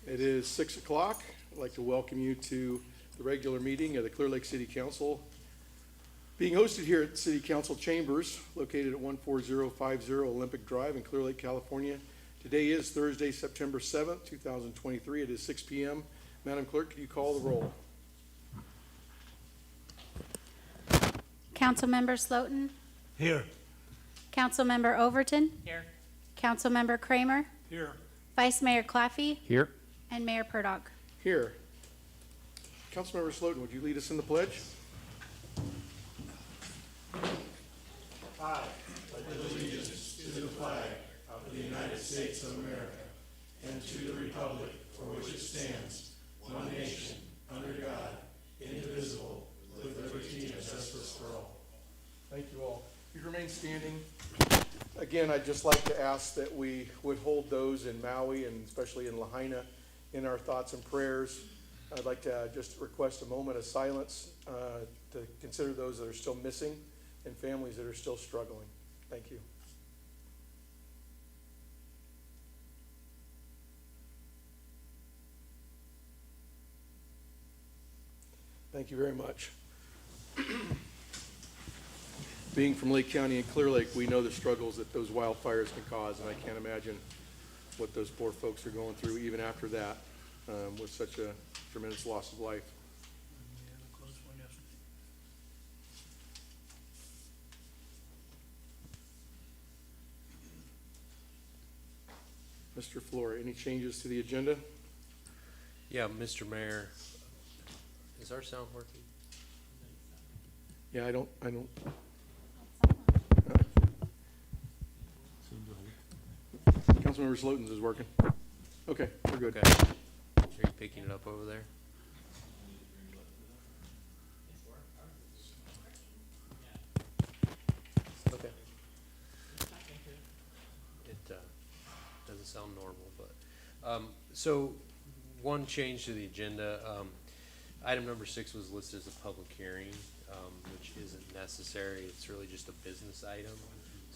It is 6 o'clock. I'd like to welcome you to the regular meeting of the Clearlake City Council, being hosted here at City Council Chambers, located at 14050 Olympic Drive in Clearlake, California. Today is Thursday, September 7th, 2023. It is 6 p.m. Madam Clerk, can you call the roll? Councilmember Slotin? Here. Councilmember Overton? Here. Councilmember Kramer? Here. Vice Mayor Claffey? Here. And Mayor Purdock. Here. Councilmember Slotin, would you lead us in the pledge? I pledge allegiance to the flag of the United States of America and to the republic for which it stands, one nation, under God, indivisible, with liberty and justice for all. Thank you all. You remain standing. Again, I'd just like to ask that we would hold those in Maui and especially in Lahaina in our thoughts and prayers. I'd like to just request a moment of silence to consider those that are still missing and families that are still struggling. Thank you. Thank you very much. Being from Lake County and Clear Lake, we know the struggles that those wildfires can cause, and I can't imagine what those poor folks are going through even after that, with such a tremendous loss of life. Mr. Flora, any changes to the agenda? Yeah, Mr. Mayor, is our sound working? Yeah, I don't. Councilmember Slotin's is working. Okay, we're good. Okay. Are you picking it up over there? Okay. It doesn't sound normal, but so one change to the agenda. Item number 6 was listed as a public hearing, which isn't necessary. It's really just a business item.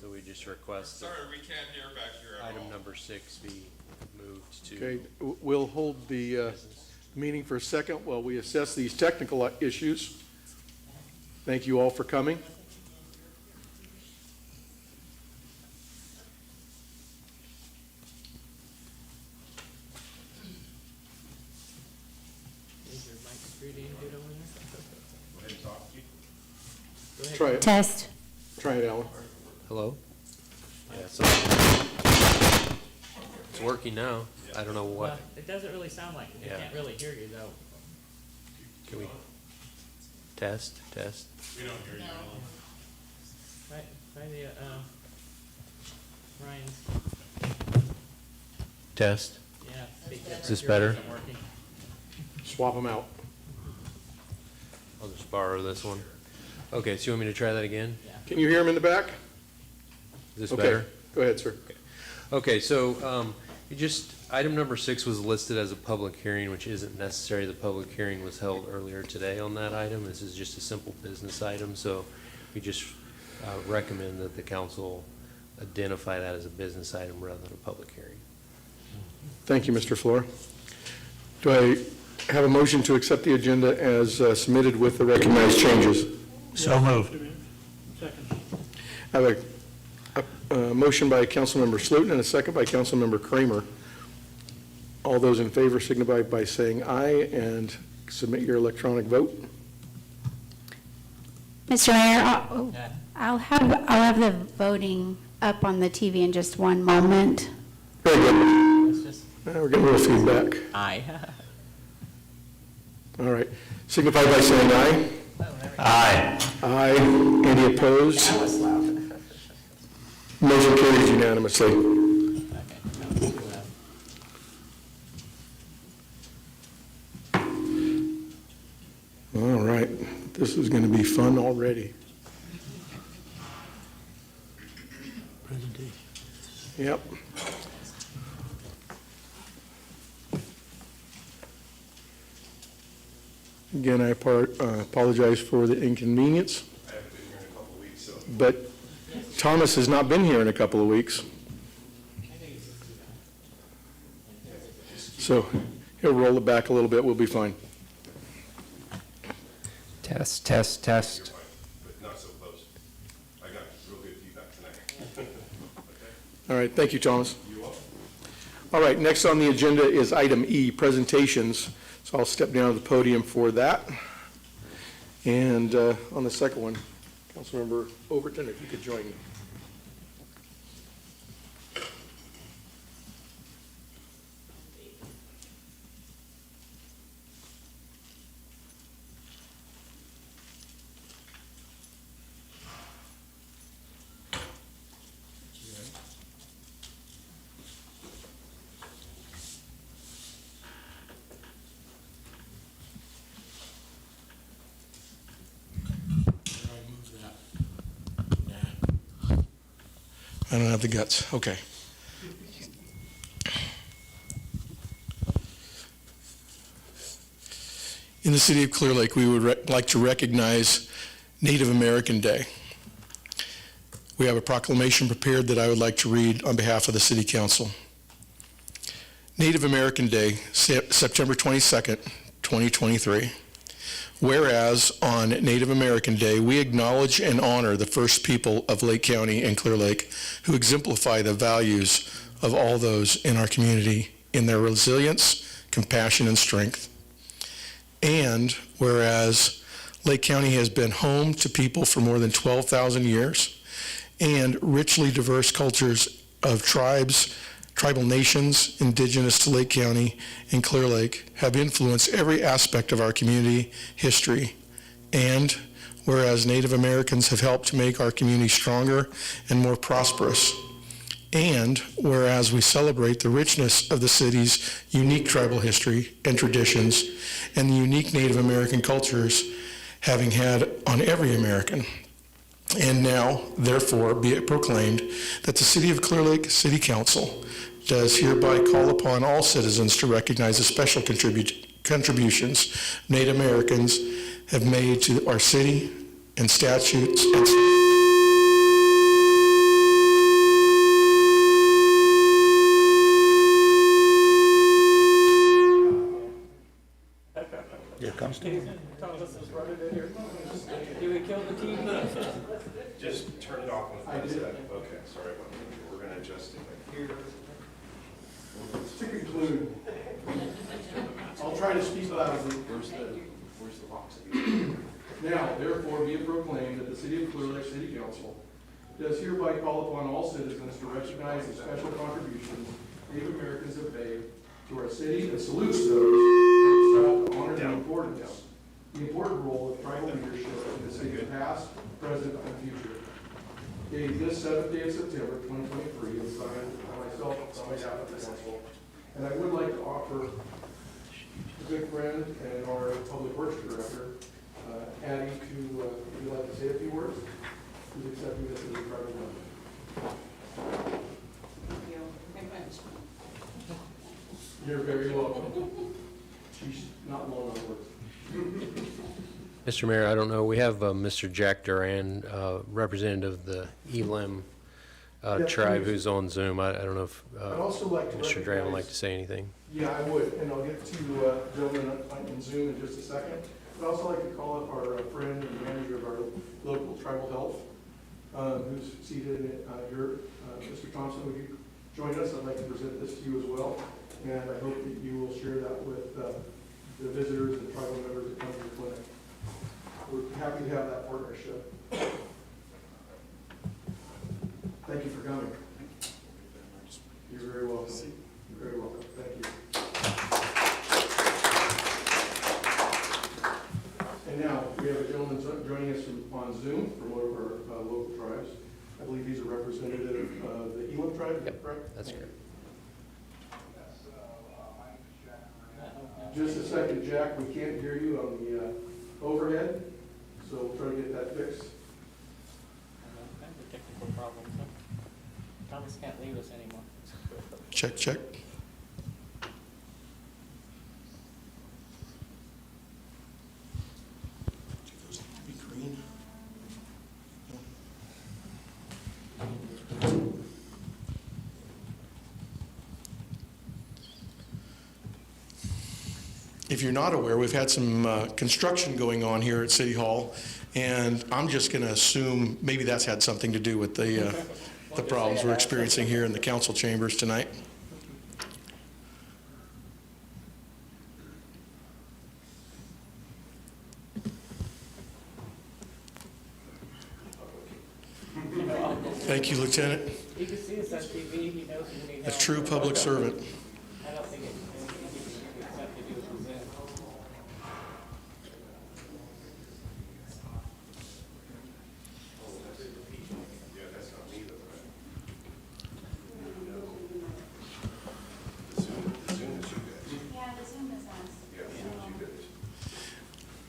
So we just request Sorry, we can't hear back here at item all. number 6 be moved to Okay, we'll hold the business. meeting for a second while we assess these technical issues. Thank you all for coming. Is your mic pretty good over there? Go ahead. Try it. Test. Try it, Alan. Hello? Yeah, so it's working now. I don't know what. Well, it doesn't really sound like it. We Yeah. can't really hear you though. Can we test? We don't hear you. Try the Ryan's. Test. Yeah. speak Is this different. better? Yours isn't working. Swap them out. I'll just borrow this one. Okay, so you want me to try that again? Yeah. Can you hear him in the back? Is this Okay. better? Go ahead, sir. Okay, so item number 6 was listed as a public hearing, which isn't necessary. The public hearing was held earlier today on that item. This is just a simple business item, so we just recommend that the council identify that as a business item rather than a public hearing. Thank you, Mr. Flora. Do I have a motion to accept the agenda as submitted with the recognized changes? So moved. I have a motion by Councilmember Slotin and a second by Councilmember Kramer. All those in favor signify by saying aye and submit your electronic vote. Mr. Mayor, Yeah. I'll have the voting up on the TV in just one moment. Very good. It's just We're getting a little feedback. aye. All right. Signify by saying aye. Aye. Aye. Any opposed? Motion carries unanimously. All right. This is going to be fun already. Presentation. Yep. Again, I apologize for the inconvenience. I haven't been here in a couple of weeks, so. But Thomas has not been here in a couple of weeks. So He'll roll it back a little bit, we'll be fine. Test, test, test. but not so close. I got real good feedback tonight. All right, thank you, Thomas. You welcome. All right, next on the agenda is item E, presentations. So I'll step down to the podium for that. And on the second one, Councilmember Overton, if you could join me. I don't have the guts. Okay. In the city of Clearlake, we would like to recognize Native American Day. We have a proclamation prepared that I would like to read on behalf of the City Council. Native American Day, September 22nd, 2023. Whereas on Native American Day, we acknowledge and honor the first people of Lake County and Clear Lake who exemplify the values of all those in our community in their resilience, compassion, and strength. And whereas Lake County has been home to people for more than 12,000 years and richly diverse cultures of tribes, tribal nations indigenous to Lake County and Clear Lake have influenced every aspect of our community history. And whereas Native Americans have helped to make our community stronger and more prosperous. And whereas we celebrate the richness of the city's unique tribal history and traditions and the unique Native American cultures having had on every American. And now, therefore, be it proclaimed that the City of Clear Lake City Council does hereby call upon all citizens to recognize the special contributions Native Americans have made to our city and statutes and Here comes Steve. Do we kill the TV? Just turn it off when it's set. Okay, sorry about that. We're gonna adjust it here. To conclude, I'll try to speak loudly. Where's the box? Now, therefore, be it proclaimed that the City of Clear Lake City Council does hereby call upon all citizens to recognize the special contributions Native Americans have made to our city and salutes those who have honor the important role of tribal leadership in the city's past, present, and future. Dated this 7th day of September, 2023, and signed by myself on behalf of the council. And I would like to offer a good friend and our Public Works Director, Addie, to, would you like to say a few words? Who's accepting this as a private member? Thank you very much. You're very welcome. She's not long on words. Mr. Mayor, I don't know, we have Mr. Jack Duran, representative of the Elam Yeah, tribe please. who's on Zoom. I don't know if I'd also like to Mr. Duran would like recognize- to say anything. Yeah, I would, and I'll get to gentlemen on Zoom in just a second. I'd also like to call up our friend and manager of our local tribal health, who's seated here. Mr. Thompson, would you join us? I'd like to present this to you as well, and I hope that you will share that with the visitors and tribal members that come to the clinic. We're happy to have that partnership. Thank you for coming. You're very welcome. You're very welcome. Thank you. And now, we have a gentleman joining us on Zoom from one of our local tribes. I believe he's a representative of the Elam tribe, Yep, correct? that's correct. Just a second, Jack, we can't hear you on the overhead, so we'll try to get that fixed. Technical problems, huh? Thomas can't leave us anymore. Check, check. Be green. if you're not aware, we've had some construction going on here at City Hall, and I'm just going to assume maybe that's had something to do with the problems we're experiencing here in the council chambers tonight. Thank you, Lieutenant. You can see us on TV, he knows we need A help. true public servant. I don't think it's something to do with Zoom. Yeah, that's not me though, right? The Zoom is you guys. Yeah, the Zoom is us. Yeah, the Zoom is you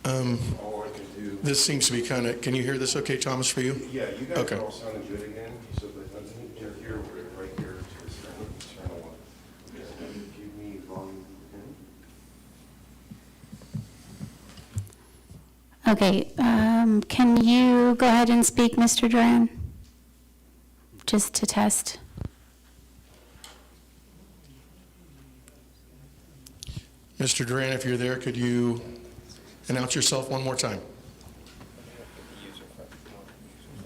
guys. All I can do. This seems to be kind of, can you hear this okay, Thomas, for you? Yeah, you guys Okay. are all sounding good again, so but let me get here, right here, to this turn on. Give me volume. Okay, can you go ahead and speak, Mr. Duran? Just to test. Mr. Duran, if you're there, could you announce yourself one more time?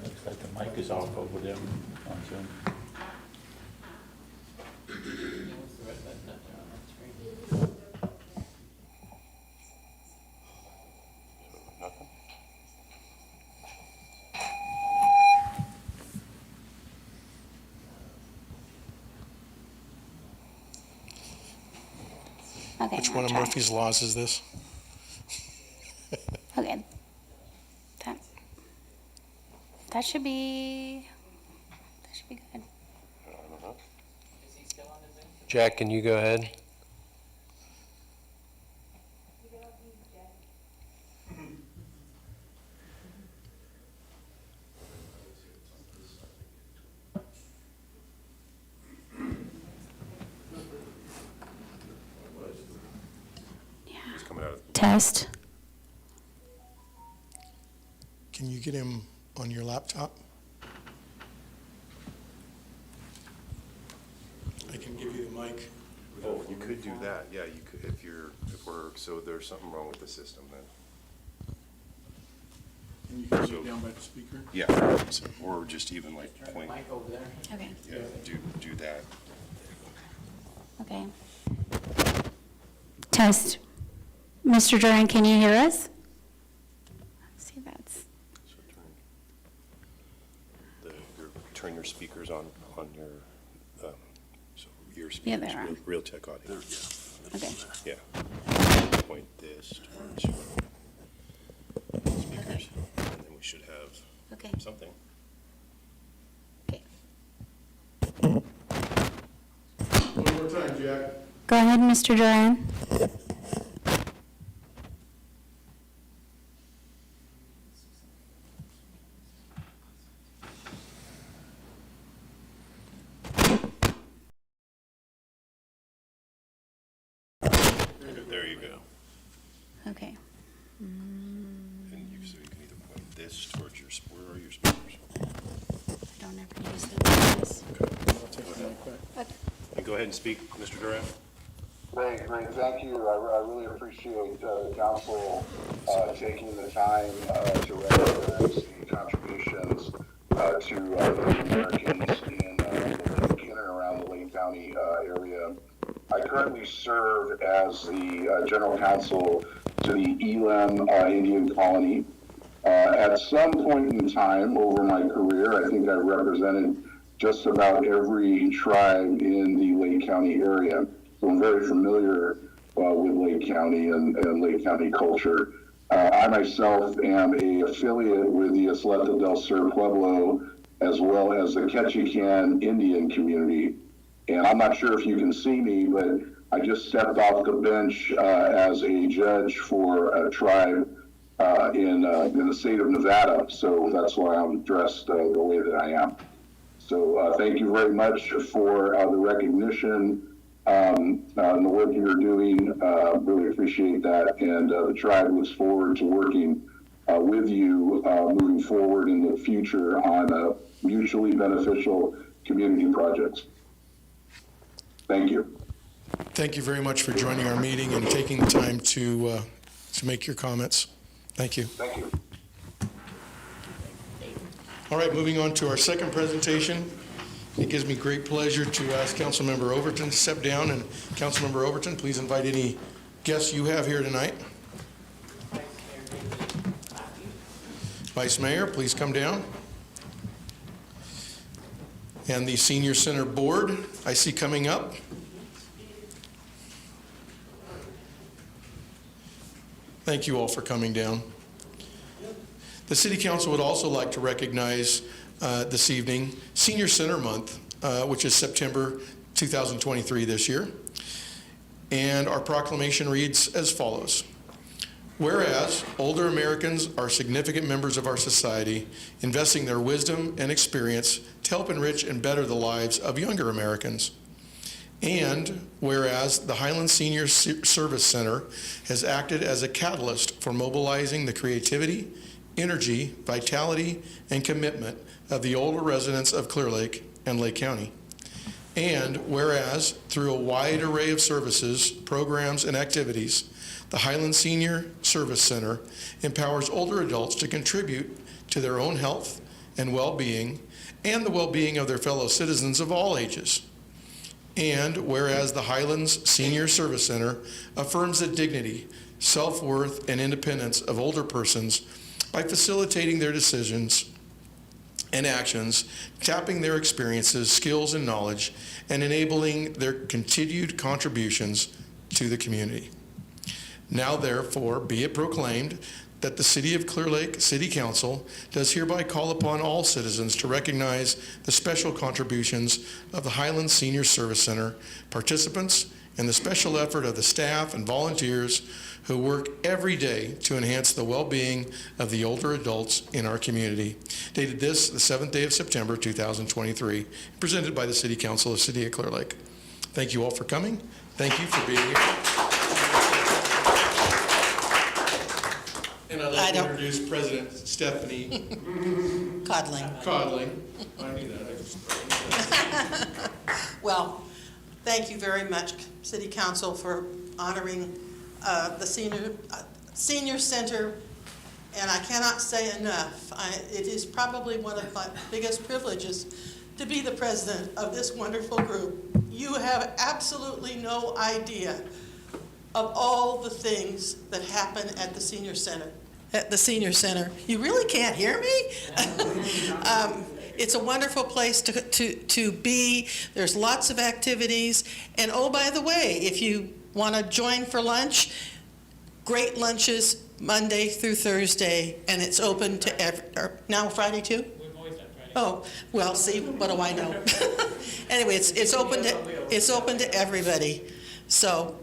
Looks like the mic is off over there on Zoom. What's the red button up there on that screen? Okay. Which now one of try. Murphy's Laws is this? Okay. That should be good. Is he still on the Zoom? Jack, can you go ahead? It's coming out of. Test. Can you get him on your laptop? I can give you the mic. Oh, you could do that, yeah, you could, so there's something wrong with the system then. And you can get down by the speaker? Yeah, or just even like Turn the point, mic over there. Okay. yeah, do that. Okay. Test. Mr. Duran, can you hear us? See, that's, So turn your speakers on your, so your Yeah, speakers, they're on. real tech audio. okay. Yeah. Point this towards speakers, and then we should have Okay. something. Okay. One more time, Jack. Go ahead, Mr. Duran. There you go. Okay. And so you can either point this towards where are your speakers? I don't ever use them. And go ahead and speak, Mr. Duran. Great, thank you. I really appreciate the council taking the time to recognize the contributions to Native Americans in and around the Lake County area. I currently serve as the general counsel to the Elam Indian Colony. At some point in time over my career, I think I represented just about every tribe in the Lake County area. So I'm very familiar with Lake County and Lake County culture. I myself am an affiliate with the Isleta del Sur Pueblo, as well as the Ketchikan Indian community. And I'm not sure if you can see me, but I just stepped off the bench as a judge for a tribe in the state of Nevada. So that's why I'm dressed the way that I am. So thank you very much for the recognition and the work you're doing. Really appreciate that. And the tribe looks forward to working with you moving forward in the future on mutually beneficial community projects. Thank you. Thank you very much for joining our meeting and taking the time to make your comments. Thank you. Thank you. All right, moving on to our second presentation. It gives me great pleasure to ask Councilmember Overton to step down. And Councilmember Overton, please invite any guests you have here tonight. Vice Mayor, please come down. And the Senior Center Board, I see coming up. Thank you all for coming down. The City Council would also like to recognize this evening Senior Center Month, which is September 2023 this year. And our proclamation reads as follows. Whereas older Americans are significant members of our society, investing their wisdom and experience to help enrich and better the lives of younger Americans. And whereas the Highlands Senior Service Center has acted as a catalyst for mobilizing the creativity, energy, vitality, and commitment of the older residents of Clearlake and Lake County. And whereas through a wide array of services, programs, and activities, the Highlands Senior Service Center empowers older adults to contribute to their own health and well-being and the well-being of their fellow citizens of all ages. And whereas the Highlands Senior Service Center affirms the dignity, self-worth, and independence of older persons by facilitating their decisions and actions, tapping their experiences, skills, and knowledge, and enabling their continued contributions to the community. Now therefore be it proclaimed that the City of Clearlake City Council does hereby call upon all citizens to recognize the special contributions of the Highlands Senior Service Center participants and the special effort of the staff and volunteers who work every day to enhance the well-being of the older adults in our community. Dated this, the 7th day of September, 2023, presented by the City Council of the City of Clearlake. Thank you all for coming. Thank you for being here. And I'd like to introduce President Stephanie Codling. I knew that. Well, thank you very much, City Council, for honoring the Senior Center, and I cannot say enough. It is probably one of my biggest privileges to be the president of this wonderful group. You have absolutely no idea of all the things that happen at the Senior Center. You really can't hear me? It's a wonderful place to be. There's lots of activities. And oh, by the way, if you want to join for lunch, great lunches Monday through Thursday, and it's open to now Friday too? We've always done Friday. Oh, well, see, what do I know? Anyway, it's open to everybody. So,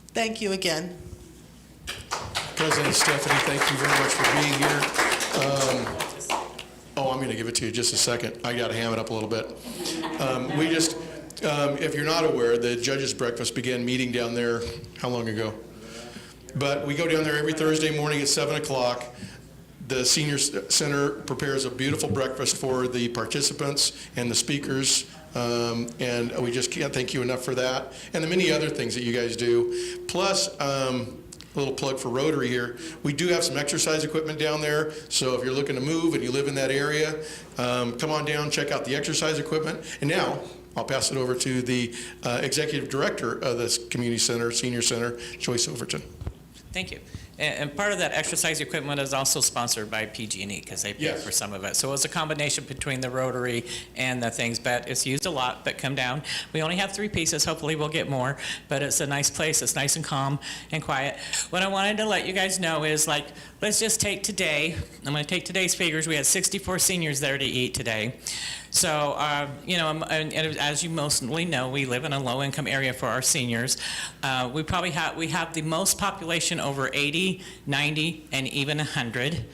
thank you again. President Stephanie, thank you very much for being here. I'm going to give it to you in just a second. I got to ham it up a little bit. If you're not aware, the Judges Breakfast began meeting down there how long ago? But we go down there every Thursday morning at 7 o'clock. The Senior Center prepares a beautiful breakfast for the participants and the speakers. And we just can't thank you enough for that. And the many other things that you guys do. Plus, a little plug for Rotary here. We do have some exercise equipment down there, so if you're looking to move and you live in that area, come on down, check out the exercise equipment. And now, I'll pass it over to the Executive Director of this Community Center, Senior Center, Joyce Overton. Thank you. And part of that exercise equipment is also sponsored by PG&E because they pay for some of it. So it's a combination between the Rotary and the things, but it's used a lot, but come down. We only have 3 pieces. Hopefully we'll get more, but it's a nice place. It's nice and calm and quiet. What I wanted to let you guys know is, like, let's just take today. I'm going to take today's figures. We had 64 seniors there to eat today. So, and as you mostly know, we live in a low-income area for our seniors. We have the most population over 80, 90, and even 100.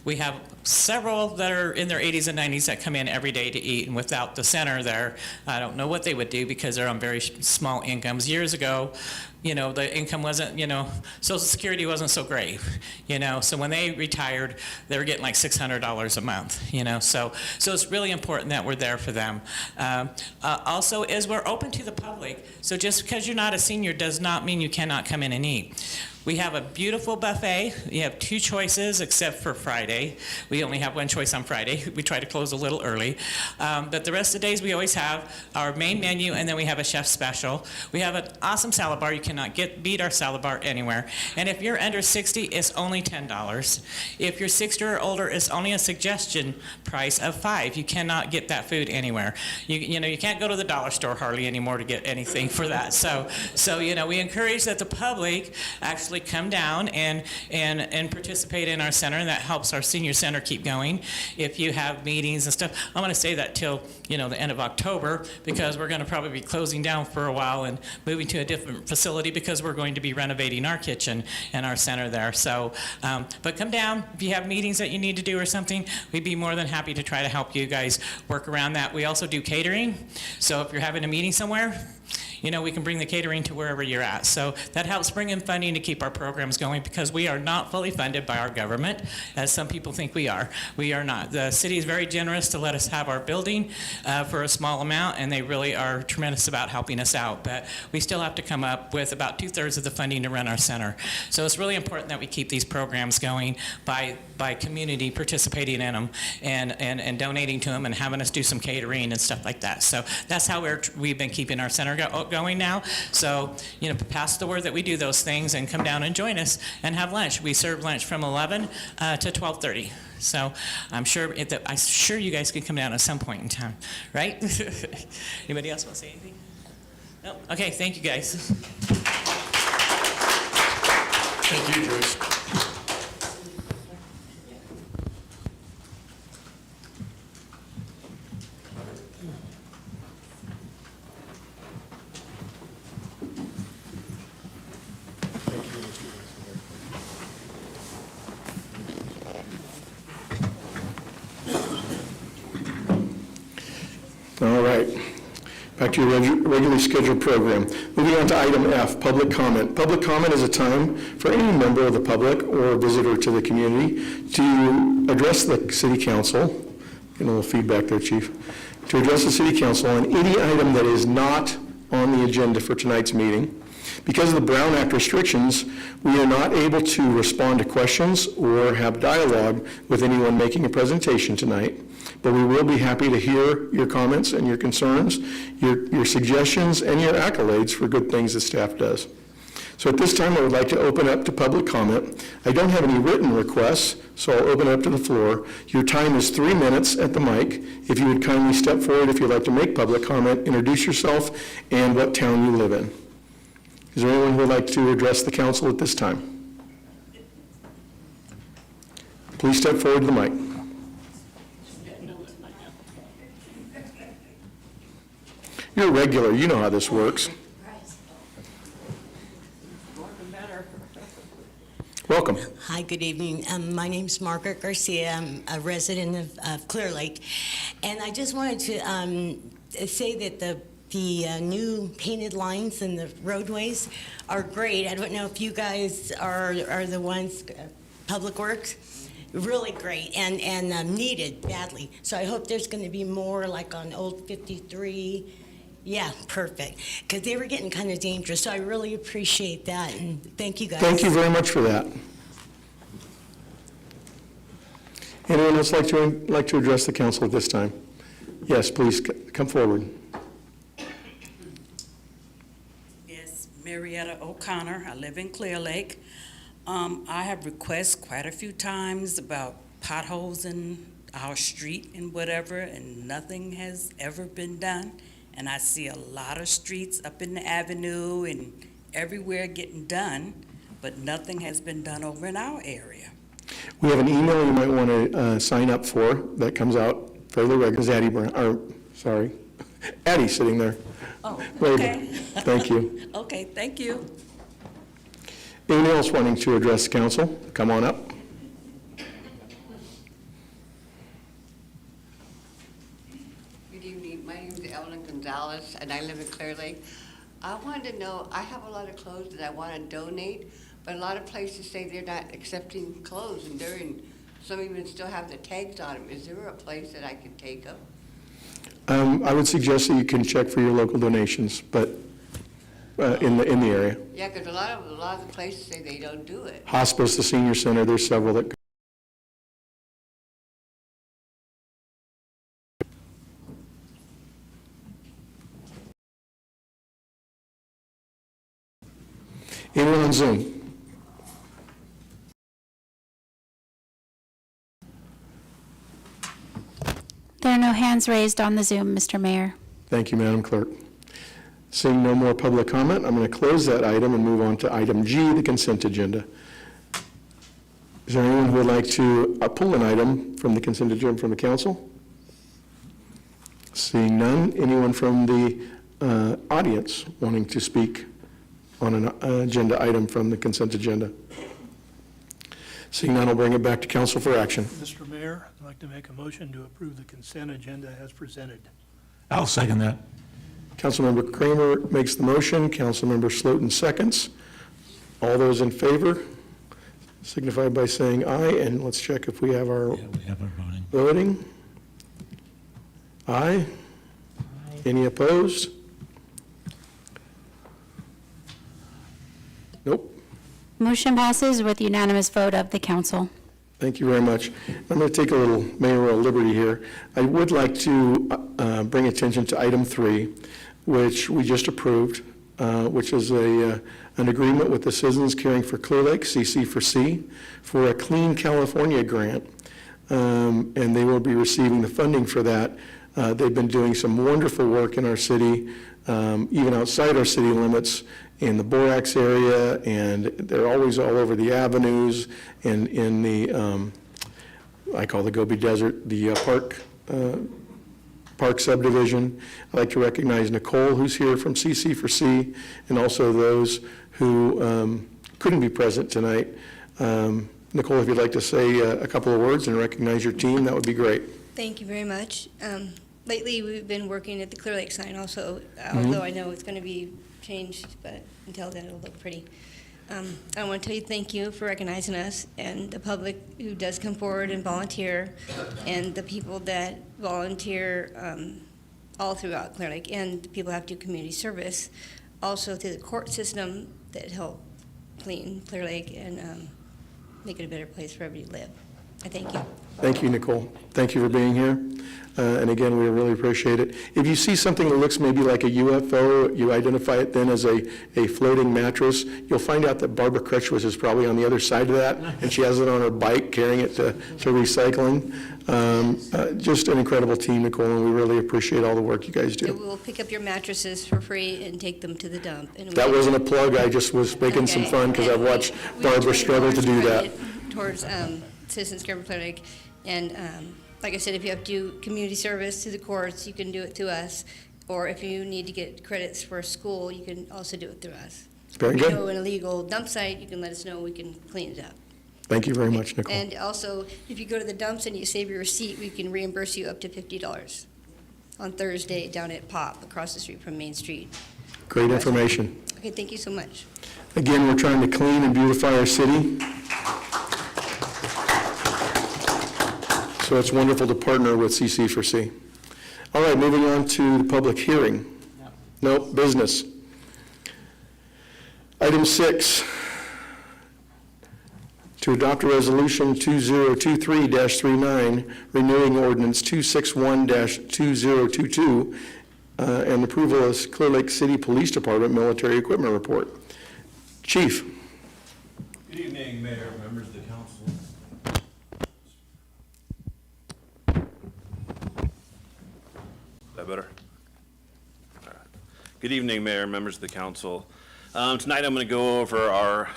We have several that are in their 80s and 90s that come in every day to eat, and without the center there, I don't know what they would do because they're on very small incomes. Years ago, the income wasn't, Social Security wasn't so great, So when they retired, they were getting like $600 a month, So it's really important that we're there for them. Also, is we're open to the public. So just because you're not a senior does not mean you cannot come in and eat. We have a beautiful buffet. You have 2 choices except for Friday. We only have 1 choice on Friday. We try to close a little early. But the rest of the days we always have our main menu, and then we have a chef special. We have an awesome salad bar. You cannot beat our salad bar anywhere. And if you're under 60, it's only $10. If you're 60 or older, it's only a suggestion price of $5. You cannot get that food anywhere. You can't go to the dollar store hardly anymore to get anything for that. So we encourage that the public actually come down and participate in our center, and that helps our senior center keep going. If you have meetings and stuff, I'm going to say that till the end of October, because we're going to probably be closing down for a while and moving to a different facility because we're going to be renovating our kitchen and our center there. So, but come down if you have meetings that you need to do or something. We'd be more than happy to try to help you guys work around that. We also do catering, so if you're having a meeting somewhere, we can bring the catering to wherever you're at. So that helps bring in funding to keep our programs going, because we are not fully funded by our government, as some people think we are. We are not. The city is very generous to let us have our building for a small amount, and they really are tremendous about helping us out. But we still have to come up with about 2/3 of the funding to run our center. So it's really important that we keep these programs going by community participating in them and donating to them and having us do some catering and stuff like that. So that's how we've been keeping our center going now. So, pass the word that we do those things and come down and join us and have lunch. We serve lunch from 11 to 12:30. So I'm sure you guys can come down at some point in time, right? Anybody else want to say anything? No? Okay, thank you guys. Thank you, Joyce. All right. Back to your regularly scheduled program. Moving on to item F, public comment. Public comment is a time for any member of the public or visitor to the community to address the city council. Getting a little feedback there, Chief. To address the city council on any item that is not on the agenda for tonight's meeting. Because of the Brown Act restrictions, we are not able to respond to questions or have dialogue with anyone making a presentation tonight. But we will be happy to hear your comments and your concerns, your suggestions, and your accolades for good things that staff does. So at this time, I would like to open up to public comment. I don't have any written requests, so I'll open up to the floor. Your time is 3 minutes at the mic. If you would kindly step forward if you'd like to make public comment, introduce yourself and what town you live in. Is there anyone who would like to address the council at this time? Please step forward to the mic. You're a regular, you know how this works. Welcome. Hi, good evening. My name's Margaret Garcia. I'm a resident of Clearlake. And I just wanted to say that the new painted lines in the roadways are great. I don't know if you guys are the ones, Public Works, really great and needed badly. So I hope there's going to be more like on Old 53. Yeah, perfect. Because they were getting kind of dangerous. So I really appreciate that, and thank you guys. Thank you very much for that. Anyone else like to address the council at this time? Yes, please come forward. Yes, Marietta O'Connor. I live in Clearlake. I have requests quite a few times about potholes in our street and whatever, and nothing has ever been done. And I see a lot of streets up in the avenue and everywhere getting done, but nothing has been done over in our area. We have an email you might want to sign up for that comes out fairly regularly. Addie's sitting there. Oh, Wait, okay. Thank you. Okay, thank you. Anyone else wanting to address council? Come on up. Good evening. My name is Ellen Gonzalez, and I live in Clearlake. I wanted to know, I have a lot of clothes that I want to donate, but a lot of places say they're not accepting clothes, and some even still have the tags on them. Is there a place that I can take them? I would suggest that you can check for your local donations, but in the area. Yeah, because a lot of the places say they don't do it. Hospice, the senior center, there's several that. Anyone on Zoom? There are no hands raised on the Zoom, Mr. Mayor. Thank you, Madam Clerk. Seeing no more public comment, I'm going to close that item and move on to item G, the consent agenda. Is there anyone who would like to pull an item from the consent agenda from the council? Seeing none, anyone from the audience wanting to speak on an agenda item from the consent agenda? Seeing none, I'll bring it back to council for action. Mr. Mayor, I'd like to make a motion to approve the consent agenda as presented. I'll second that. Councilmember Kramer makes the motion, Councilmember Slotin seconds. All those in favor signify by saying aye, and let's check if we have our We have our voting. voting. Aye. Any opposed? Nope. Motion passes with unanimous vote of the council. Thank you very much. I'm going to take a little mayoral liberty here. I would like to bring attention to item 3, which we just approved, which is an agreement with the Citizens Caring for Clearlake, CC4C, for a Clean California grant. And they will be receiving the funding for that. They've been doing some wonderful work in our city, even outside our city limits, in the Borax area, and they're always all over the avenues and in the, I call the Gobi Desert, the park subdivision. I'd like to recognize Nicole, who's here from CC4C, and also those who couldn't be present tonight. Nicole, if you'd like to say a couple of words and recognize your team, that would be great. Thank you very much. Lately, we've been working at the Clearlake sign also, although I know it's going to be changed, but until then, it'll look pretty. I want to tell you thank you for recognizing us and the public who does come forward and volunteer, and the people that volunteer all throughout Clear Lake, and the people who have to do community service, also through the court system that help clean Clear Lake and make it a better place for everybody to live. I thank you. Thank you, Nicole. Thank you for being here. And again, we really appreciate it. If you see something that looks maybe like a UFO, you identify it then as a floating mattress, you'll find out that Barbara Crutchwitz is probably on the other side of that, and she has it on her bike, carrying it to recycling. Just an incredible team, Nicole, and we really appreciate all the work you guys do. We'll pick up your mattresses for free and take them to the dump. And That wasn't a plug. I just was making some fun because I've watched Barbara struggle to do that. Towards Citizens Care for Clear Lake. And like I said, if you have to do community service to the courts, you can do it through us. Or if you need to get credits for a school, you can also do it through us. Very If you good. know an illegal dump site, you can let us know, we can clean it up. Thank you very much, Nicole. And also, if you go to the dumps and you save your receipt, we can reimburse you up to $50 on Thursday down at POP, across the street from Main Street. Great information. Okay, thank you so much. Again, we're trying to clean and beautify our city. So it's wonderful to partner with CC4C. All right, moving on to the public hearing. No, business. Item 6, to adopt a resolution 2023-39, renewing ordinance 261-2022, and approval of Clear Lake City Police Department military equipment report. Chief. Good evening, Mayor, members of the council. Is that better? All right. Good evening, Mayor, members of the council. Tonight I'm going to go over our,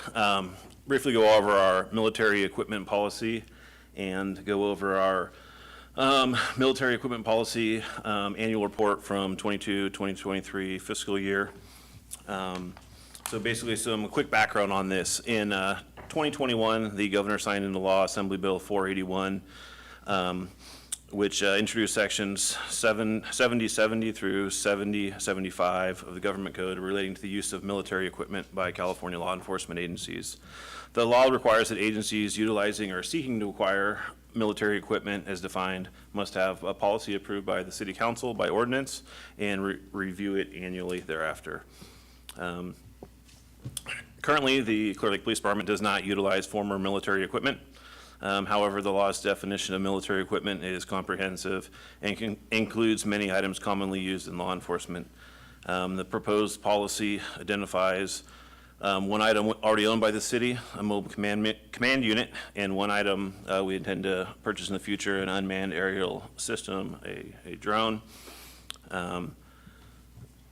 briefly go over our military equipment policy and go over our military equipment policy annual report from 2023 fiscal year. So basically some quick background on this. In 2021, the governor signed into law Assembly Bill 481, which introduced sections 7070 through 7075 of the Government Code relating to the use of military equipment by California law enforcement agencies. The law requires that agencies utilizing or seeking to acquire military equipment as defined must have a policy approved by the City Council by ordinance and review it annually thereafter. Currently, the Clear Lake Police Department does not utilize former military equipment. However, the law's definition of military equipment is comprehensive and includes many items commonly used in law enforcement. The proposed policy identifies one item already owned by the city, a mobile command unit, and one item we intend to purchase in the future, an unmanned aerial system, a drone,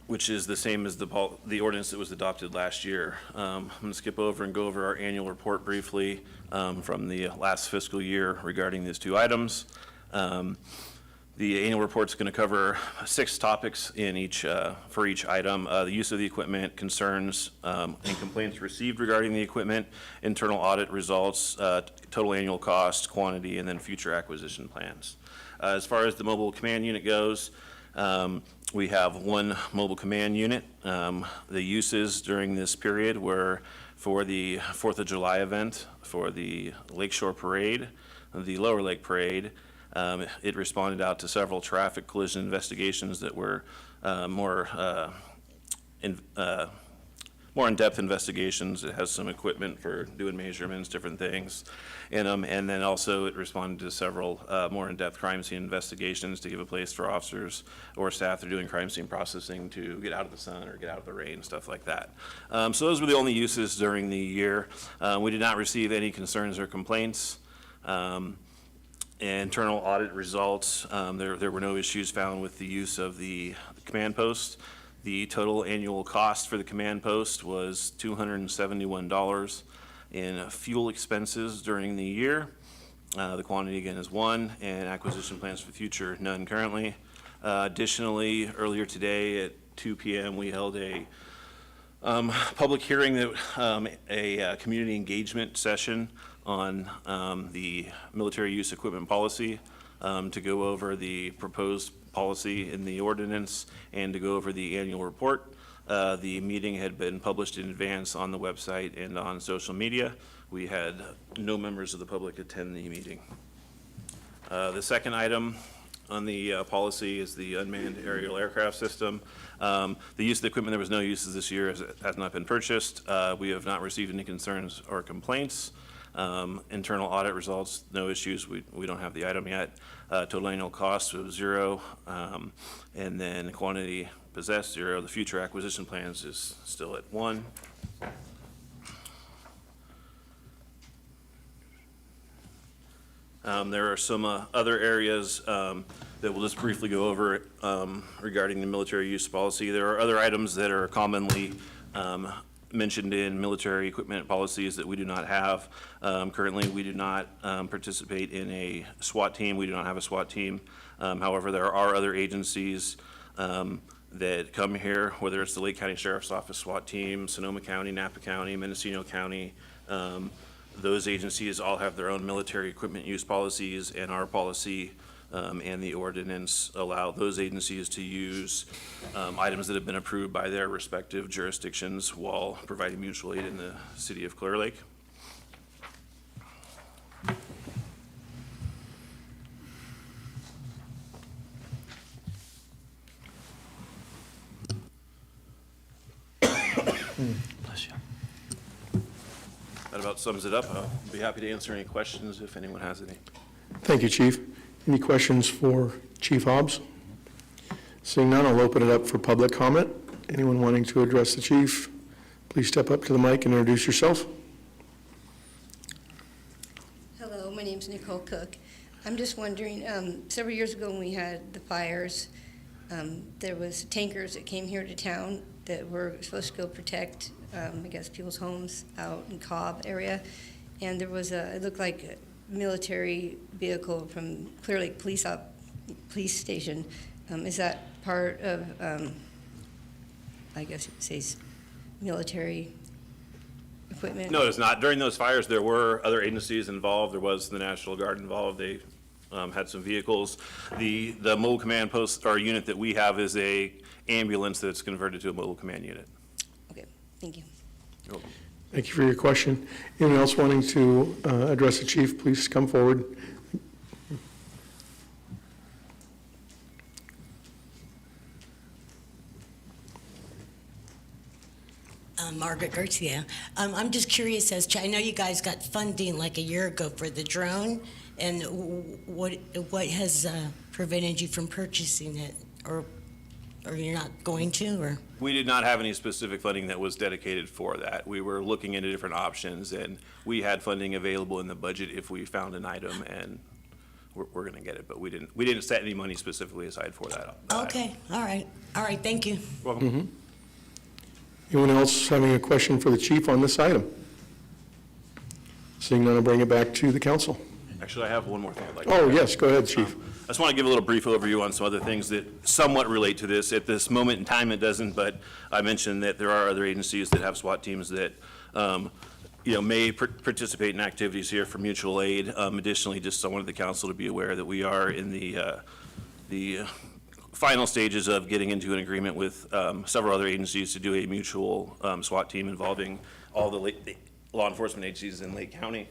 which is the same as the ordinance that was adopted last year. I'm going to skip over and go over our annual report briefly from the last fiscal year regarding these two items. The annual report is going to cover 6 topics in for each item. The use of the equipment, concerns and complaints received regarding the equipment, internal audit results, total annual cost, quantity, and then future acquisition plans. As far as the mobile command unit goes, we have one mobile command unit. The uses during this period were for the 4th of July event, for the Lakeshore Parade, the Lower Lake Parade. It responded out to several traffic collision investigations that were more in-depth investigations. It has some equipment for doing measurements, different things in them. And then also it responded to several more in-depth crime scene investigations to give a place for officers or staff that are doing crime scene processing to get out of the sun or get out of the rain, stuff like that. So those were the only uses during the year. We did not receive any concerns or complaints. Internal audit results, there were no issues found with the use of the command post. The total annual cost for the command post was $271 in fuel expenses during the year. The quantity again is 1, and acquisition plans for the future, none currently. Additionally, earlier today at 2 p.m. we held a public hearing, a community engagement session on the military use equipment policy to go over the proposed policy in the ordinance and to go over the annual report. The meeting had been published in advance on the website and on social media. We had no members of the public attend the meeting. The second item on the policy is the unmanned aerial aircraft system. The use of the equipment, there was no uses this year, as it has not been purchased. We have not received any concerns or complaints. Internal audit results, no issues. We don't have the item yet. Total annual cost was 0, and then quantity possessed 0. The future acquisition plans is still at 1. There are some other areas that we'll just briefly go over regarding the military use policy. There are other items that are commonly mentioned in military equipment policies that we do not have. Currently, we do not participate in a SWAT team. We do not have a SWAT team. However, there are other agencies that come here, whether it's the Lake County Sheriff's Office SWAT team, Sonoma County, Napa County, Mendocino County. Those agencies all have their own military equipment use policies, and our policy and the ordinance allow those agencies to use items that have been approved by their respective jurisdictions while providing mutual aid in the city of Clear Lake. Bless you. That about sums it up. I'll be happy to answer any questions if anyone has any. Thank you, Chief. Any questions for Chief Hobbs? Seeing none, I'll open it up for public comment. Anyone wanting to address the chief, please step up to the mic and introduce yourself. Hello, my name's Nicole Cook. I'm just wondering, several years ago when we had the fires, there was tankers that came here to town that were supposed to go protect, I guess, people's homes out in Cobb area. And there was it looked like a military vehicle from Clearlake Police Station. Is that part of, I guess you could say, military equipment? No, it's not. During those fires, there were other agencies involved. There was the National Guard involved. They had some vehicles. The mobile command post, or unit that we have is a ambulance that's converted to a mobile command unit. Okay, thank you. You're welcome. Thank you for your question. Anyone else wanting to address the chief, please come forward. Margaret Garcia. I'm just curious as to, I know you guys got funding like a year ago for the drone, and what has prevented you from purchasing it, or you're not going to, or? We did not have any specific funding that was dedicated for that. We were looking into different options, and we had funding available in the budget if we found an item, and we're going to get it, but we didn't set any money specifically aside for that. Okay, all right, thank you. Welcome. Anyone else having a question for the chief on this item? Seeing none, I'll bring it back to the council. Actually, I have one more thing I'd like to Oh, add. yes, go ahead, chief. I just want to give a little brief overview on some other things that somewhat relate to this. At this moment in time, it doesn't, but I mentioned that there are other agencies that have SWAT teams that, may participate in activities here for mutual aid. Additionally, just I wanted the council to be aware that we are in the final stages of getting into an agreement with several other agencies to do a mutual SWAT team involving all the law enforcement agencies in Lake County.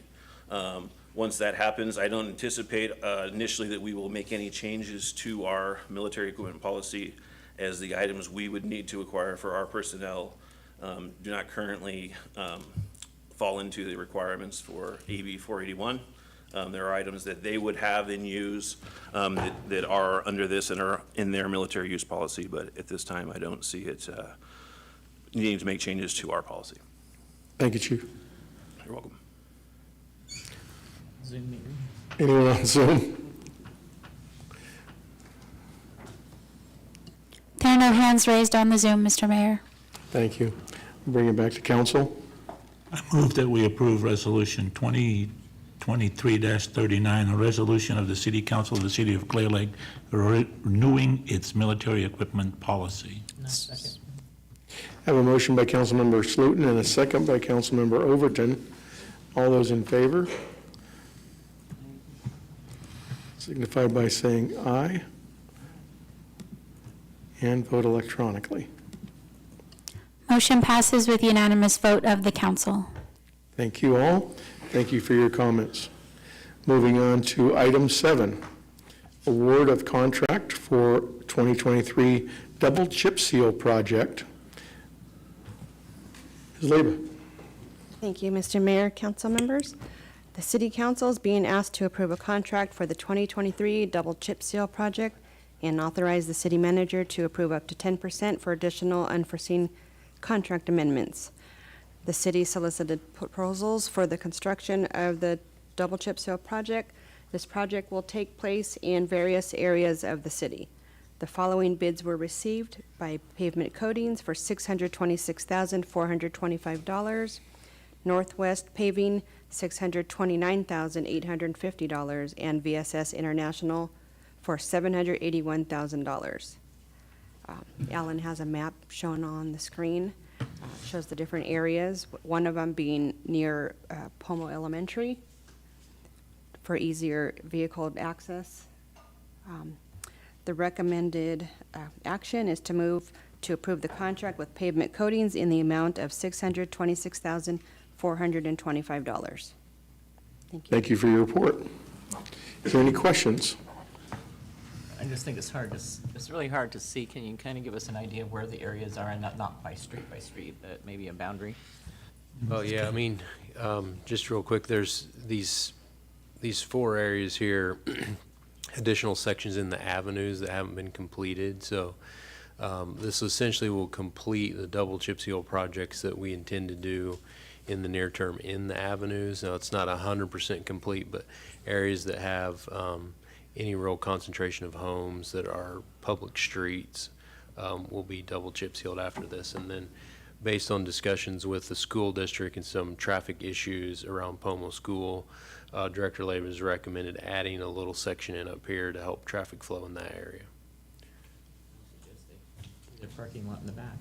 Once that happens, I don't anticipate initially that we will make any changes to our military equipment policy, as the items we would need to acquire for our personnel do not currently fall into the requirements for AB 481. There are items that they would have and use that are under this and are in their military use policy, but at this time, I don't see it needing to make changes to our policy. Thank you, chief. You're welcome. Zoom meeting. Anyone on Zoom? There are no hands raised on the Zoom, Mr. Mayor. Thank you. Bring it back to council. I move that we approve Resolution 2023-39, a resolution of the City Council of the City of Clear Lake renewing its military equipment policy. I have a motion by Councilmember Slutin and a second by Councilmember Overton. All those in favor signify by saying aye and vote electronically. Motion passes with unanimous vote of the council. Thank you all. Thank you for your comments. Moving on to item 7, award of contract for 2023 double chip seal project. Ms. Leba. Thank you, Mr. Mayor, council members. The City Council is being asked to approve a contract for the 2023 double chip seal project and authorize the city manager to approve up to 10% for additional unforeseen contract amendments. The city solicited proposals for the construction of the double chip seal project. This project will take place in various areas of the city. The following bids were received: by Pavement Coatings for $626,425, Northwest Paving $629,850, and VSS International for $781,000. Alan has a map shown on the screen. Shows the different areas, one of them being near Pomo Elementary for easier vehicle access. The recommended action is to move to approve the contract with Pavement Coatings in the amount of $626,425. Thank you. Thank you for your report. Is there any questions? I just think it's really hard to see. Can you kind of give us an idea of where the areas are, and not by street, but maybe a boundary? Oh, yeah, I mean, just real quick, there's these 4 areas here, additional sections in the avenues that haven't been completed. So this essentially will complete the double chip seal projects that we intend to do in the near term in the avenues. Now, it's not 100% complete, but areas that have any real concentration of homes that are public streets will be double chip sealed after this. And then based on discussions with the school district and some traffic issues around Pomo School, Director Leba has recommended adding a little section in up here to help traffic flow in that area. The parking lot in the back.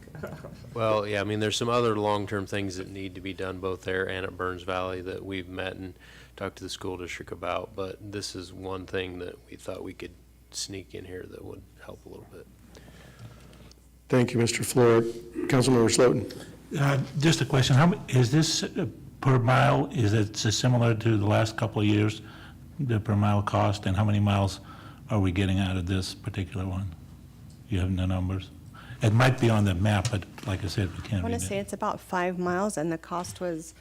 Well, yeah, I mean, there's some other long-term things that need to be done both there and at Burns Valley that we've met and talked to the school district about, but this is one thing that we thought we could sneak in here that would help a little bit. Thank you, Mr. Fleur. Councilmember Slotin. Just a question, is this per mile, is it similar to the last couple of years, the per mile cost, and how many miles are we getting out of this particular one? You have the numbers? It might be on the map, but like I said, we I can't want read to it. say it's about 5 miles, and the cost was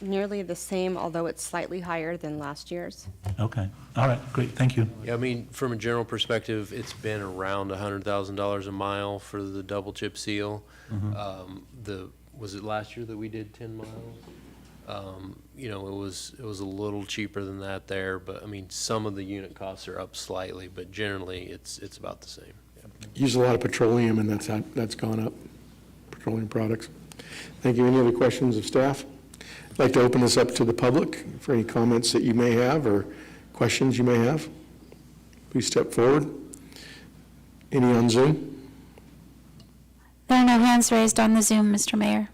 nearly the same, although it's slightly higher than last year's. Okay, all right, great, thank you. Yeah, I mean, from a general perspective, it's been around $100,000 a mile for the double chip seal. Was it last year that we did 10 miles? You know, it was a little cheaper than that there, but I mean, some of the unit costs are up slightly, but generally it's about the same. Use a lot of petroleum, and that's gone up, petroleum products. Thank you. Any other questions of staff? I'd like to open this up to the public for any comments that you may have or questions you may have. Please step forward. Any on Zoom? There are no hands raised on the Zoom, Mr. Mayor.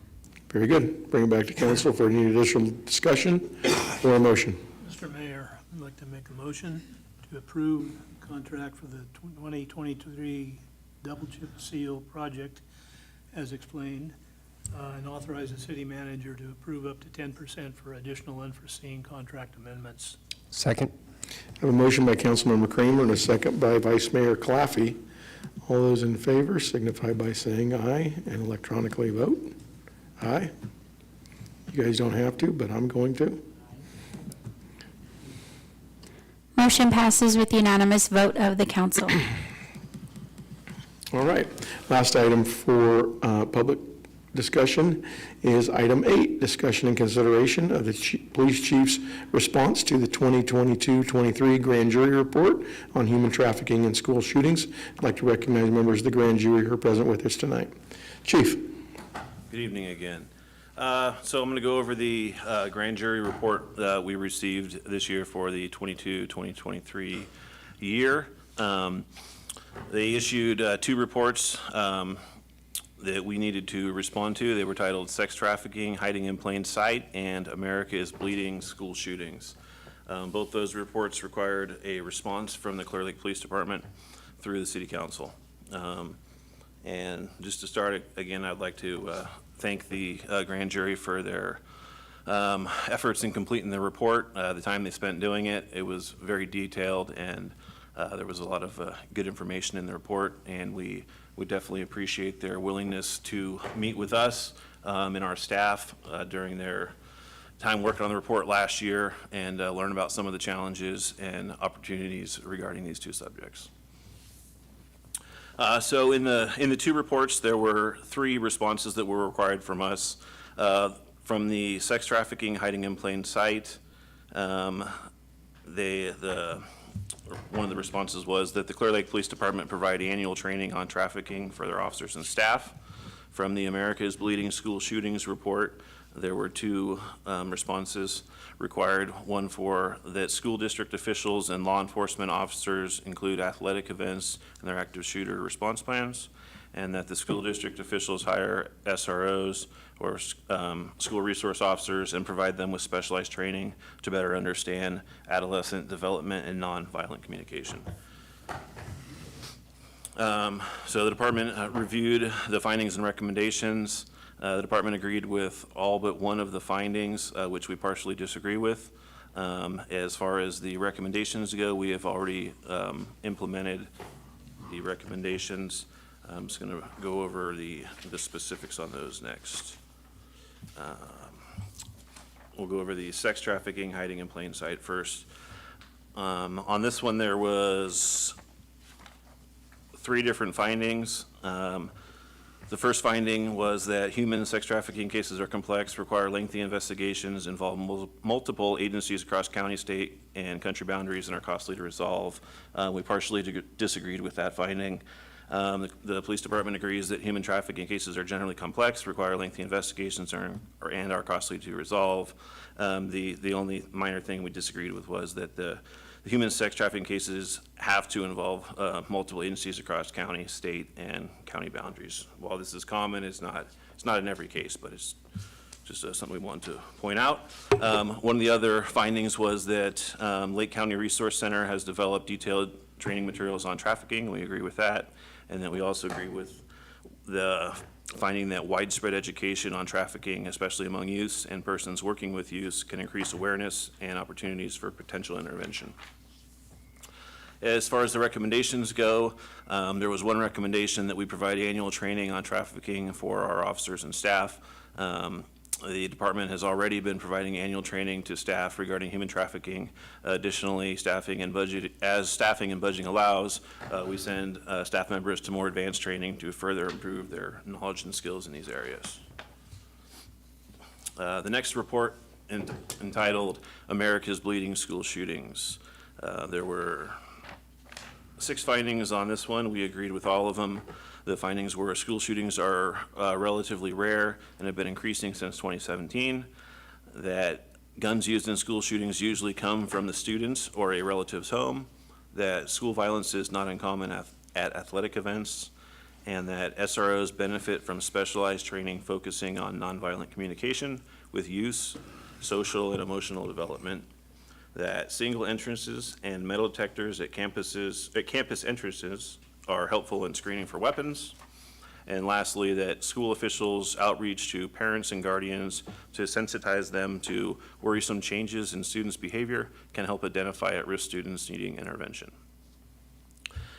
Very good. Bring it back to council for any additional discussion or a motion. Mr. Mayor, I'd like to make a motion to approve contract for the 2023 double chip seal project as explained, and authorize the city manager to approve up to 10% for additional unforeseen contract amendments. Second. I have a motion by Councilmember Kramer and a second by Vice Mayor Claffey. All those in favor signify by saying aye and electronically vote. Aye. You guys don't have to, but I'm going to. Motion passes with unanimous vote of the council. All right. Last item for public discussion is item 8, discussion and consideration of the police chief's response to the 2022-23 grand jury report on human trafficking and school shootings. I'd like to recognize members of the grand jury who are present with us tonight. Chief. Good evening again. So I'm going to go over the grand jury report that we received this year for the 22-2023 year. They issued 2 reports that we needed to respond to. They were titled Sex Trafficking, Hiding in Plain Sight, and America is Bleeding, School Shootings. Both those reports required a response from the Clearlake Police Department through the City Council. And just to start, again, I'd like to thank the grand jury for their efforts in completing the report. The time they spent doing it, it was very detailed, and there was a lot of good information in the report, and we definitely appreciate their willingness to meet with us and our staff during their time working on the report last year and learn about some of the challenges and opportunities regarding these 2 subjects. So in the 2 reports, there were 3 responses that were required from us. From the sex trafficking, hiding in plain sight, one of the responses was that the Clearlake Police Department provide annual training on trafficking for their officers and staff. From the America is Bleeding School Shootings report, there were 2 responses required. One for that school district officials and law enforcement officers include athletic events in their active shooter response plans, and that the school district officials hire SROs or school resource officers and provide them with specialized training to better understand adolescent development and nonviolent communication. So the department reviewed the findings and recommendations. The department agreed with all but one of the findings, which we partially disagree with. As far as the recommendations go, we have already implemented the recommendations. I'm just going to go over the specifics on those next. We'll go over the sex trafficking, hiding in plain sight first. On this one, there was 3 different findings. The first finding was that human sex trafficking cases are complex, require lengthy investigations, involve multiple agencies across county, state, and country boundaries, and are costly to resolve. We partially disagreed with that finding. The police department agrees that human trafficking cases are generally complex, require lengthy investigations, and are costly to resolve. The only minor thing we disagreed with was that the the human sex trafficking cases have to involve multiple agencies across county, state, and county boundaries. While this is common, it's not in every case, but it's just something we want to point out. One of the other findings was that Lake County Resource Center has developed detailed training materials on trafficking. We agree with that. And then we also agree with the finding that widespread education on trafficking, especially among youths and persons working with youths, can increase awareness and opportunities for potential intervention. As far as the recommendations go, there was one recommendation that we provide annual training on trafficking for our officers and staff. The department has already been providing annual training to staff regarding human trafficking. Additionally, staffing and budgeting allows, we send staff members to more advanced training to further improve their knowledge and skills in these areas. The next report entitled America's Bleeding School Shootings. There were 6 findings on this one. We agreed with all of them. The findings were school shootings are relatively rare and have been increasing since 2017, that guns used in school shootings usually come from the students or a relative's home, that school violence is not uncommon at athletic events, and that SROs benefit from specialized training focusing on nonviolent communication with youth, social and emotional development, that single entrances and metal detectors at campus entrances are helpful in screening for weapons. And lastly, that school officials' outreach to parents and guardians to sensitize them to worrisome changes in students' behavior can help identify at-risk students needing intervention.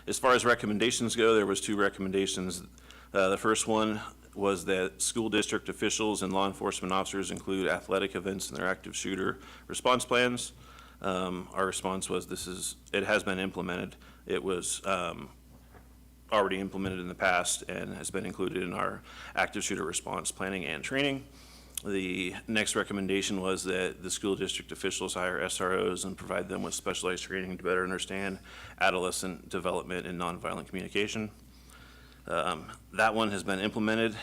As far as recommendations go, there was 2 recommendations. The first one was that school district officials and law enforcement officers include athletic events in their active shooter response plans. Our response was it has been implemented. It was already implemented in the past and has been included in our active shooter response planning and training. The next recommendation was that the school district officials hire SROs and provide them with specialized training to better understand adolescent development and nonviolent communication. That one has been implemented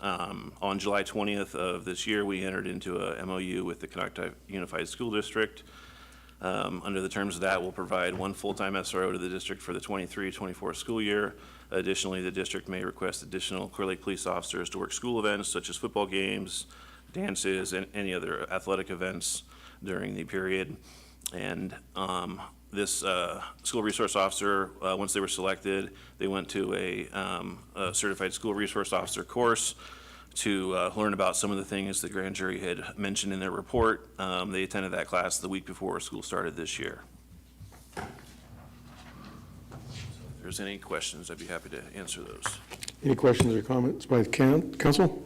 on July 20th of this year. We entered into a MOU with the Canuck Unified School District. Under the terms of that, we'll provide 1 full-time SRO to the district for the 23-24 school year. Additionally, the district may request additional Clearlake police officers to work school events such as football games, dances, and any other athletic events during the period. And this school resource officer, once they were selected, they went to a certified school resource officer course to learn about some of the things the grand jury had mentioned in their report. They attended that class the week before school started this year. So if there's any questions, I'd be happy to answer those. Any questions or comments by the council?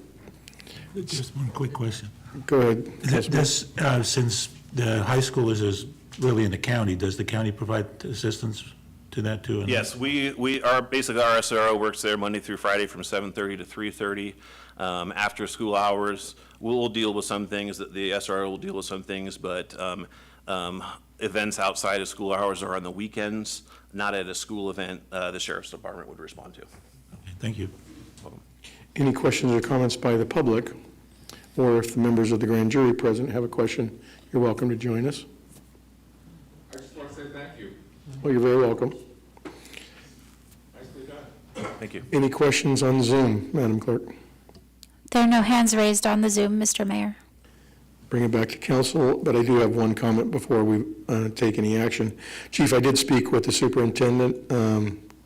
Just one quick question. Go ahead. This, since the high school is really in the county, does the county provide assistance to that too? Yes, we are, basically our SRO works there Monday through Friday from 7:30 to 3:30. After school hours, we'll deal with some things, that the SRO will deal with some things, but events outside of school hours or on the weekends, not at a school event, the sheriff's department would respond to. Okay, thank you. Welcome. Any questions or comments by the public? Or if the members of the grand jury present have a question, you're welcome to join us. I just want to say thank you. Well, you're very welcome. Nicely done. Thank you. Any questions on Zoom, Madam Clerk? There are no hands raised on the Zoom, Mr. Mayor. Bring it back to council, but I do have one comment before we take any action. Chief, I did speak with the superintendent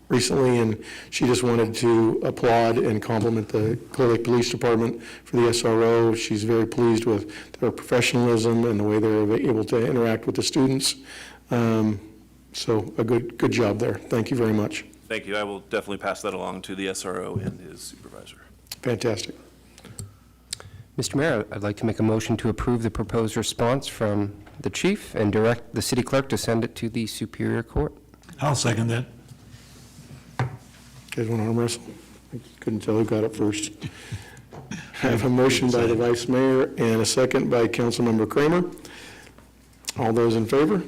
recently, and she just wanted to applaud and compliment the Clearlake Police Department for the SRO. She's very pleased with their professionalism and the way they're able to interact with the students. So a good job there. Thank you very much. Thank you. I will definitely pass that along to the SRO and his supervisor. Fantastic. Mr. Mayor, I'd like to make a motion to approve the proposed response from the chief and direct the city clerk to send it to the Superior Court. I'll second that. Guys want to arm wrestle? I couldn't tell who got it first. I have a motion by the vice mayor and a second by Councilmember Kramer. All those in favor?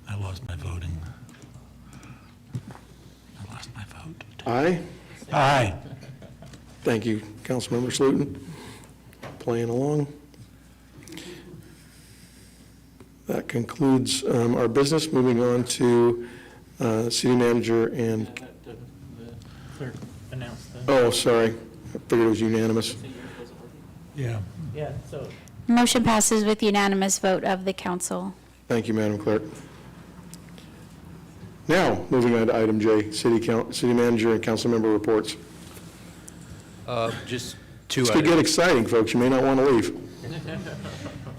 I lost my voting. I lost my vote. Aye. Aye. Thank you, Councilmember Slutin. Playing along. That concludes our business. Moving on to city manager and, The clerk announced the. oh, sorry. I figured it was unanimous. Yeah. Yeah, so. Motion passes with unanimous vote of the council. Thank you, Madam Clerk. Now, moving on to item J, city manager and council member reports. Just two This could items. get exciting, folks. You may not want to leave.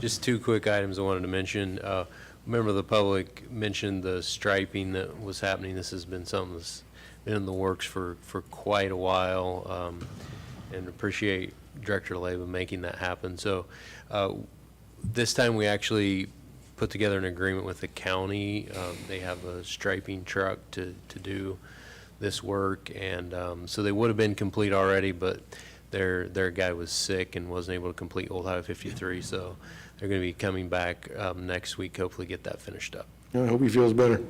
Just two quick items I wanted to mention. Member of the public mentioned the striping that was happening. This has been something that's been in the works for quite a while, and appreciate Director Leba making that happen. So this time we actually put together an agreement with the county. They have a striping truck to do this work, and so they would have been complete already, but their guy was sick and wasn't able to complete Old Highway 53, so they're going to be coming back next week, hopefully get that finished up. I hope he feels better.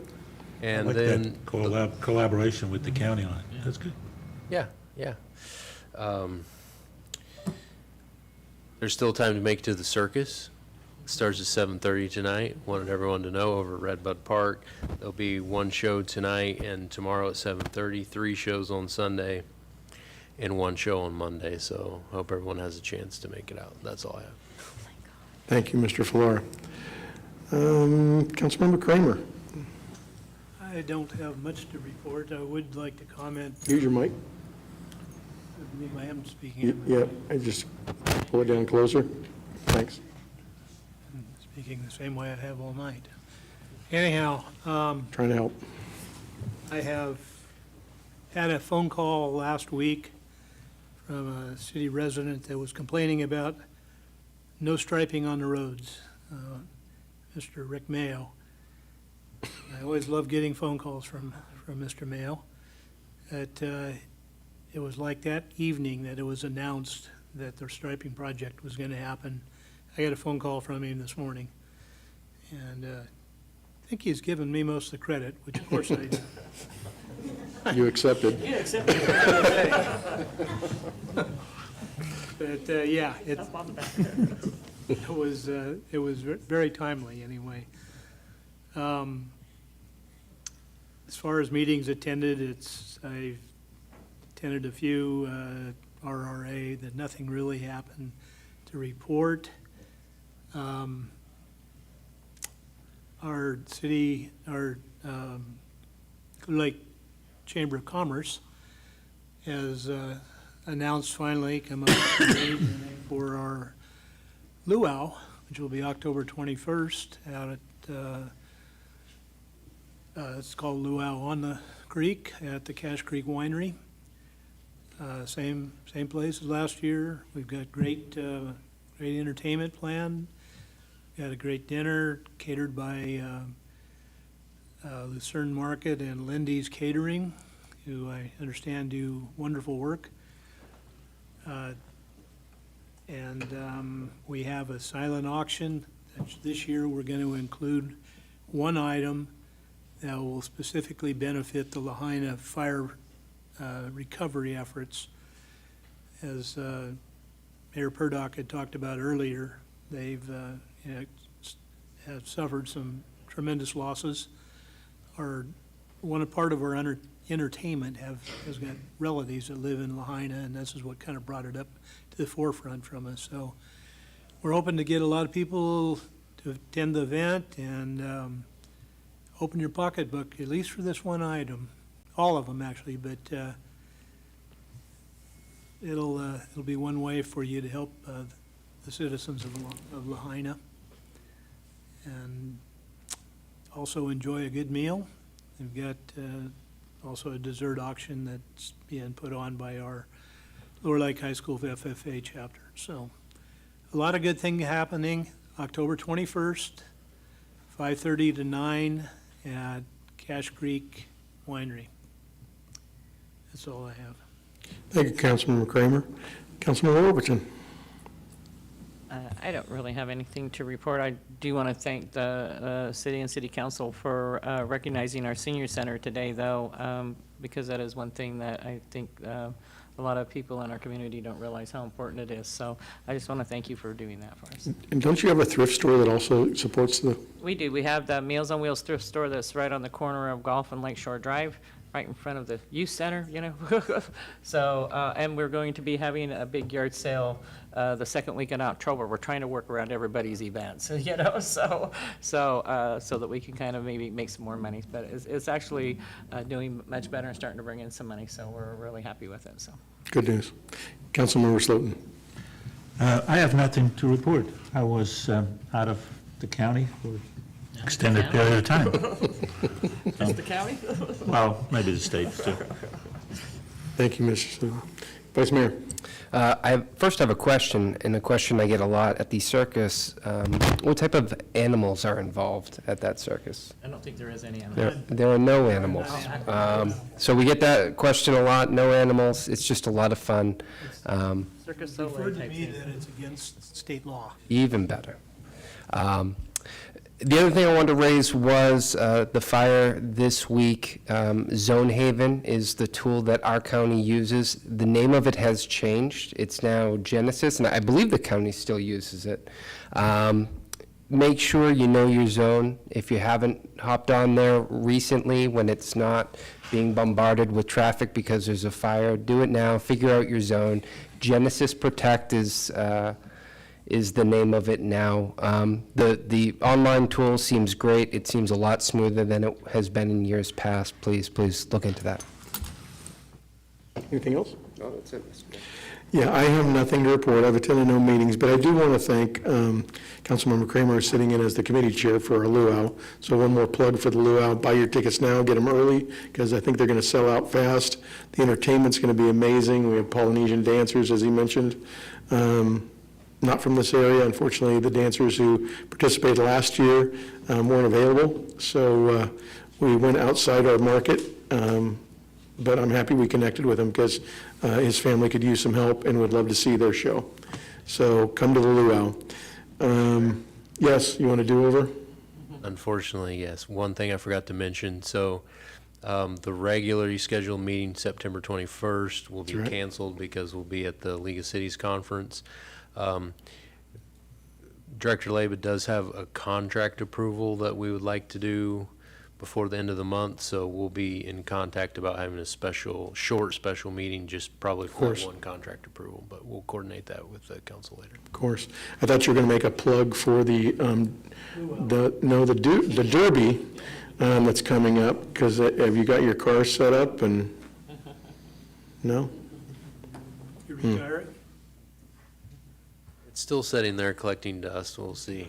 And I like then, that collaboration with the county on it. That's good. yeah. There's still time to make it to the circus. It starts at 7:30 tonight. Wanted everyone to know over at Redbud Park. There'll be one show tonight and tomorrow at 7:30, 3 shows on Sunday, and 1 show on Monday. So hope everyone has a chance to make it out. That's all I have. Thank you, Mr. Falar. Councilmember Kramer, I don't have much to report. I would like to comment. use your mic. I am speaking. Yeah, I just pull it down closer. Thanks. Speaking the same way I have all night. Anyhow, Trying to help. I have had a phone call last week from a city resident that was complaining about no striping on the roads, Mr. Rick Mayo. I always love getting phone calls from Mr. Mayo. It was like that evening that it was announced that the striping project was going to happen. I got a phone call from him this morning, and I think he's given me most of the credit, which of course I do. You accepted. Yeah, accepted. But, yeah, it was very timely anyway. As far as meetings attended, I've attended a few, RRA, that nothing really happened to report. Our Clearlake Chamber of Commerce has announced finally come up with a date for our luau, which will be October 21st out at, it's called Luau on the Creek at the Cache Creek Winery. Same place as last year. We've got great entertainment planned. Got a great dinner catered by Lucerne Market and Lindy's Catering, who I understand do wonderful work. And we have a silent auction. This year we're going to include one item that will specifically benefit the Lahaina fire recovery efforts. As Mayor Purdock had talked about earlier, they've have suffered some tremendous losses. Part of our entertainment has got relatives that live in Lahaina, and this is what kind of brought it up to the forefront from us. So we're hoping to get a lot of people to attend the event, and open your pocketbook, at least for this one item. All of them, actually, but it'll be one way for you to help the citizens of Lahaina, and also enjoy a good meal. We've got also a dessert auction that's being put on by our Lower Lake High School FFA chapter. So a lot of good things happening. October 21st, 5:30 to 9 at Cache Creek Winery. That's all I have. Thank you, Councilmember Kramer. Councilmember Overton. I don't really have anything to report. I do want to thank the city and city council for recognizing our senior center today, though, because that is one thing that I think a a lot of people in our community don't realize how important it is. So I just want to thank you for doing that for us. And don't you have a thrift store that also supports the, We do. We have the Meals on Wheels thrift store that's right on the corner of Golf and Lakeshore Drive, right in front of the youth center, you know. So, and we're going to be having a big yard sale the second week in October. We're trying to work around everybody's events, you know, so that we can kind of maybe make some more money. But it's actually doing much better and starting to bring in some money, so we're really happy with it, so. good news. Councilmember Slotin. I have nothing to report. I was out of the county for an extended period of time. Just the county? Well, maybe the state, too. Thank you, Mr. Slotin. Vice Mayor. I first have a question, and a question I get a lot at the circus. What type of animals are involved at that circus? I don't think there is any animal. There are no animals. So we get that question a lot, no animals. It's just a lot of fun. Circus It's Soleil referred to type me thing. that it's against state law. Even better. The other thing I wanted to raise was the fire this week. Zone Haven is the tool that our county uses. The name of it has changed. It's now Genesis, and I believe the county still uses it. Make sure you know your zone. If you haven't hopped on there recently when it's not being bombarded with traffic because there's a fire, do it now. Figure out your zone. Genesis Protect is the name of it now. The online tool seems great. It seems a lot smoother than it has been in years past. Please look into that. Anything else? No, that's it, Mr. Mayor. Yeah, I have nothing to report. I've attended no meetings, but I do want to thank Councilmember Kramer sitting in as the committee chair for our luau. So one more plug for the luau. Buy your tickets now, get them early, because I think they're going to sell out fast. The entertainment's going to be amazing. We have Polynesian dancers, as he mentioned. Not from this area. Unfortunately, the dancers who participated last year weren't available. So we went outside our market, but I'm happy we connected with him because his family could use some help and would love to see their show. So come to the luau. Yes, you want to do over? Unfortunately, yes. One thing I forgot to mention, so the regularly scheduled meeting, September 21st, will be That's right. canceled because we'll be at the League of Cities Conference. Director Laba does have a contract approval that we would like to do before the end of the month, so we'll be in contact about having a short special meeting, just probably for course. one contract approval, but we'll coordinate that with the council later. Of course. I thought you were going to make a plug for the Derby that's coming up, because have you got your car set up and, no? You retire it? It's still sitting there collecting dust, we'll see.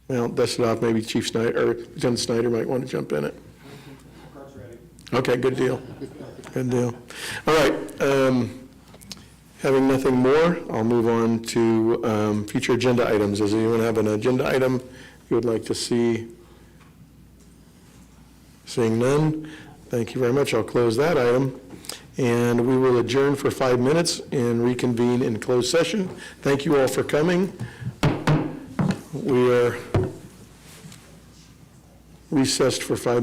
Well, dust it off, maybe Chief Snyder, or Lieutenant Snyder might want to jump in it. Okay, good deal. Good deal. All right, having nothing more, I'll move on to future agenda items. Does anyone have an agenda item you would like to see? Seeing none, thank you very much. I'll close that item. And we will adjourn for 5 minutes and reconvene in closed session. Thank you all for coming. We are recessed for 5 minutes.